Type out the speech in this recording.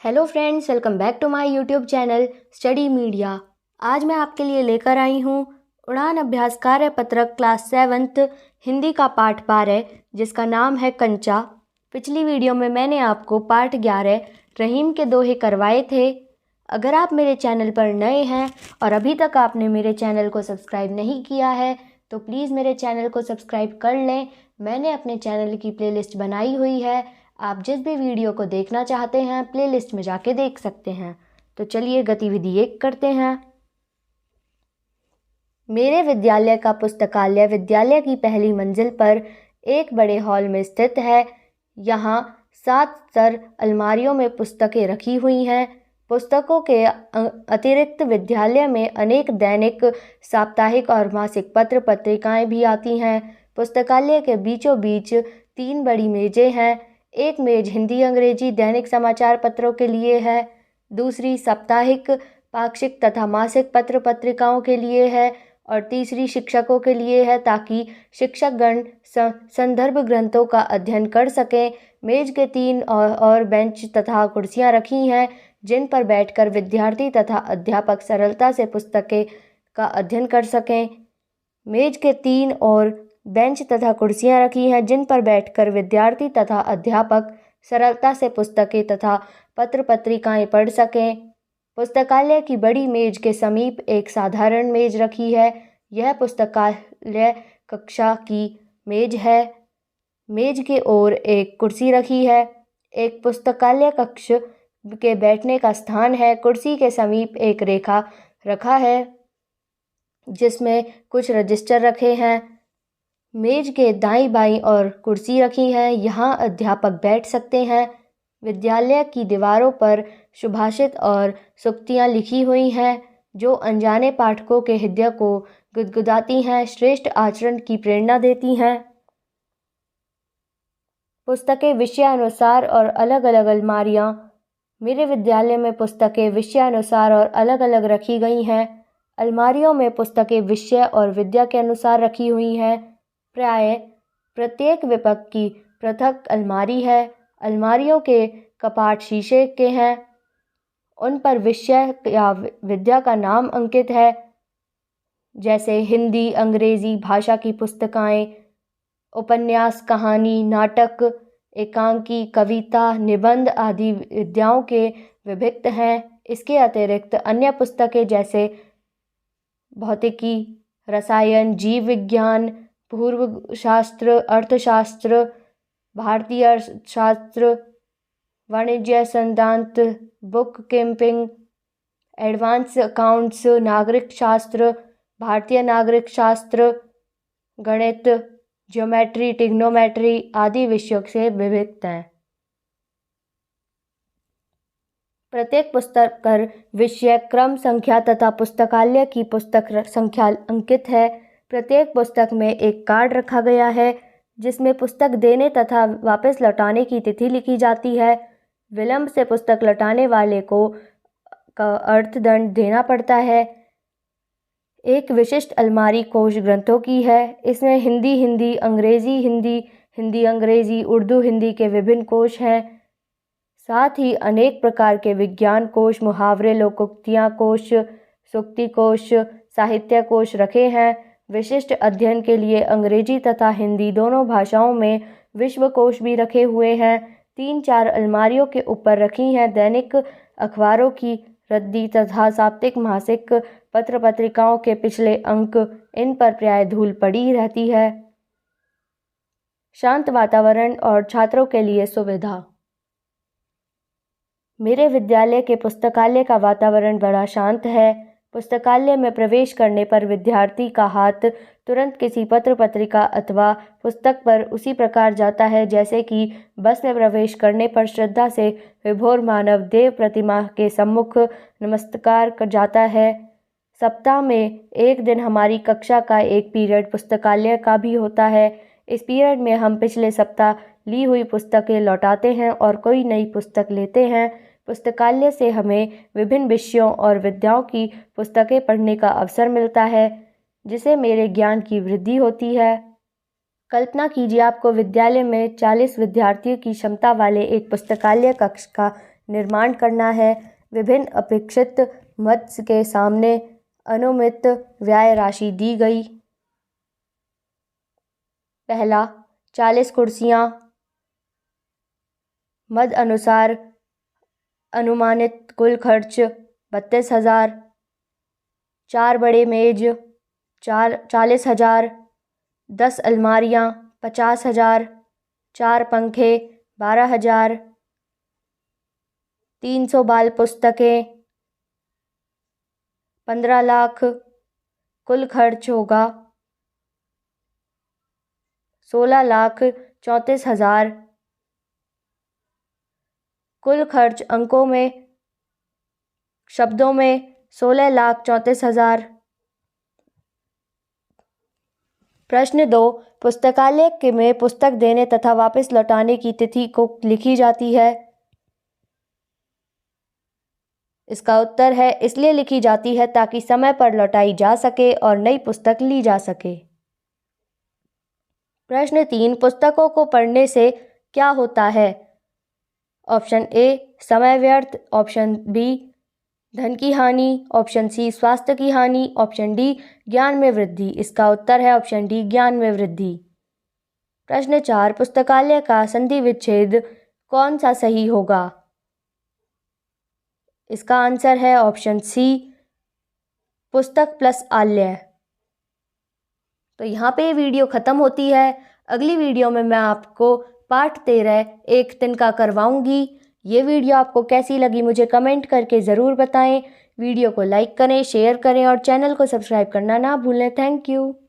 Hello friends, welcome back to my YouTube channel study media. आज मैं आपके लिए लेकर आई हूँ उड़ान अभ्यास कार्य पत्रक क्लास 7th हिंदी का पाठ 12 जिसका नाम है कंचा। पिछली वीडियो में मैंने आपको पाठ 11 रहीम के दोहे करवाए थे। अगर आप मेरे चैनल पर नए हैं और अभी तक आपने मेरे चैनल को सब्सक्राइब नहीं किया है तो प्लीज़ मेरे चैनल को सब्सक्राइब कर लें। मैंने अपने चैनल की प्लेलिस्ट बनाई हुई है, आप जिस भी वीडियो को देखना चाहते हैं प्लेलिस्ट में जाके देख सकते हैं। तो चलिए गतिविधि 1 करते हैं। मेरे विद्यालय का पुस्तकालय विद्यालय की पहली मंजिल पर एक बड़े हॉल में स्थित है। यहाँ 7 स्तर अलमारियों में पुस्तकें रखी हुई हैं। पुस्तकों के अतिरिक्त विद्यालय में अनेक दैनिक, साप्ताहिक और मासिक पत्र पत्रिकाएं भी आती हैं। पुस्तकालय के बीचों बीच 3 बड़ी मेजें हैं। एक मेज हिंदी अंग्रेजी दैनिक समाचार पत्रों के लिए है, दूसरी साप्ताहिक, पाक्षिक तथा मासिक पत्र पत्रिकाओं के लिए है और तीसरी शिक्षकों के लिए है ताकि शिक्षकगण संदर्भ ग्रंथों का अध्ययन कर सकें। मेज के 3 और बेंच तथा कुर्सियां रखी हैं जिन पर बैठकर विद्यार्थी तथा अध्यापक सरलता से पुस्तकें का अध्ययन कर सकें। मेज के 3 और बेंच तथा कुर्सियां रखी हैं जिन पर बैठकर विद्यार्थी तथा अध्यापक सरलता से पुस्तकें तथा पत्र पत्रिकाएं पढ़ सकें। पुस्तकालय की बड़ी मेज के समीप एक साधारण मेज रखी है। यह पुस्तकालय कक्षा की मेज है। मेज के ओर एक कुर्सी रखी है। एक पुस्तकालय कक्ष के बैठने का स्थान है। कुर्सी के समीप एक रेखा रखा है जिसमें कुछ रजिस्टर रखे हैं। मेज के दाईं बाईं और कुर्सी रखी है, यहाँ अध्यापक बैठ सकते हैं। विद्यालय की दीवारों पर सुभाषित और सूक्तियाँ लिखी हुई हैं जो अनजाने पाठकों के हृदय को गुदगुदाती हैं, श्रेष्ठ आचरण की प्रेरणा देती हैं। पुस्तकें विषयानुसार और अलग अलग अलमारियाँ। मेरे विद्यालय में पुस्तकें विषयानुसार और अलग अलग रखी गई हैं। अलमारियों में पुस्तकें विषय और विद्या के अनुसार रखी हुई हैं। प्राय प्रत्येक विभाग की पृथक अलमारी है। अलमारियों के कपाट शीशे के हैं। उन पर विषय या विद्या का नाम अंकित है, जैसे हिंदी अंग्रेजी भाषा की पुस्तकें, उपन्यास, कहानी, नाटक, एकांकी, कविता, निबंध आदि विद्याओं के विभक्त हैं। इसके अतिरिक्त अन्य पुस्तकें जैसे भौतिकी, रसायन, जीव विज्ञान, पूर्व शास्त्र, अर्थशास्त्र, भारतीय अर्थशास्त्र, वाणिज्य सिद्धांत, बुक कीपिंग, एडवांस अकाउंट्स, नागरिक शास्त्र, भारतीय नागरिक शास्त्र, गणित, ज्योमेट्री, ट्रिग्नोमेट्री आदि विषयों से विभक्त हैं। प्रत्येक पुस्तक पर विषय, क्रम, संख्या तथा पुस्तकालय की पुस्तक संख्या अंकित है। प्रत्येक पुस्तक में एक कार्ड रखा गया है जिसमें पुस्तक देने तथा वापस लौटाने की तिथि लिखी जाती है। विलंब से पुस्तक लौटाने वाले को अर्थदंड देना पड़ता है। एक विशिष्ट अलमारी कोश ग्रंथों की है। इसमें हिंदी हिंदी, अंग्रेजी हिंदी, हिंदी अंग्रेजी, उर्दू हिंदी के विभिन्न कोश हैं। साथ ही अनेक प्रकार के विज्ञान कोश, मुहावरे, लोकोक्तियाँ कोश, सूक्ति कोश, साहित्य कोश रखे हैं। विशिष्ट अध्ययन के लिए अंग्रेजी तथा हिंदी दोनों भाषाओं में विश्व कोश भी रखे हुए हैं। 3-4 अलमारियों के ऊपर रखी हैं दैनिक अखबारों की रद्दी तथा साप्ताहिक, मासिक पत्र पत्रिकाओं के पिछले अंक। इन पर प्राय धूल पड़ी रहती है। शांत वातावरण और छात्रों के लिए सुविधा। मेरे विद्यालय के पुस्तकालय का वातावरण बड़ा शांत है। पुस्तकालय में प्रवेश करने पर विद्यार्थी का हाथ तुरंत किसी पत्र पत्रिका अथवा पुस्तक पर उसी प्रकार जाता है जैसे कि बस में प्रवेश करने पर श्रद्धा से विभोर मानव देव प्रतिमा के सम्मुख नमस्कार कर जाता है। सप्ताह में एक दिन हमारी कक्षा का एक पीरियड पुस्तकालय का भी होता है। इस पीरियड में हम पिछले सप्ताह ली हुई पुस्तकें लौटाते हैं और कोई नई पुस्तक लेते हैं। पुस्तकालय से हमें विभिन्न विषयों और विद्याओं की पुस्तकें पढ़ने का अवसर मिलता है जिससे मेरे ज्ञान की वृद्धि होती है। कल्पना कीजिए आपको विद्यालय में 40 विद्यार्थियों की क्षमता वाले एक पुस्तकालय कक्ष का निर्माण करना है। विभिन्न अपेक्षित मद के सामने अनुमित व्यय राशि दी गई। पहला 40 कुर्सियाँ, मद अनुसार अनुमानित कुल खर्च 32,000। 4 बड़े मेज 40,000। 10 अलमारियाँ 50,000। 4 पंखे 12,000। 300 बाल पुस्तकें 15 लाख। कुल खर्च होगा 16,34,000। कुल खर्च अंकों में शब्दों में 16,34,000। प्रश्न 2, पुस्तकालय में पुस्तक देने तथा वापस लौटाने की तिथि को लिखी जाती है। इसका उत्तर है इसलिए लिखी जाती है ताकि समय पर लौटाई जा सके और नई पुस्तक ली जा सके। प्रश्न 3, पुस्तकों को पढ़ने से क्या होता है? ऑप्शन ए समय व्यर्थ, ऑप्शन बी धन की हानि, ऑप्शन सी स्वास्थ्य की हानि, ऑप्शन डी ज्ञान में वृद्धि। इसका उत्तर है ऑप्शन डी ज्ञान में वृद्धि। प्रश्न 4, पुस्तकालय का संधि विच्छेद कौन सा सही होगा? इसका आंसर है ऑप्शन सी पुस्तक प्लस आलय। तो यहाँ पे वीडियो ख़त्म होती है। अगली वीडियो में मैं आपको पार्ट 13 एक तिनका करवाऊँगी। ये वीडियो आपको कैसी लगी मुझे कमेंट करके ज़रूर बताएं। वीडियो को लाइक करें, शेयर करें और चैनल को सब्सक्राइब करना ना भूलें। Thank you.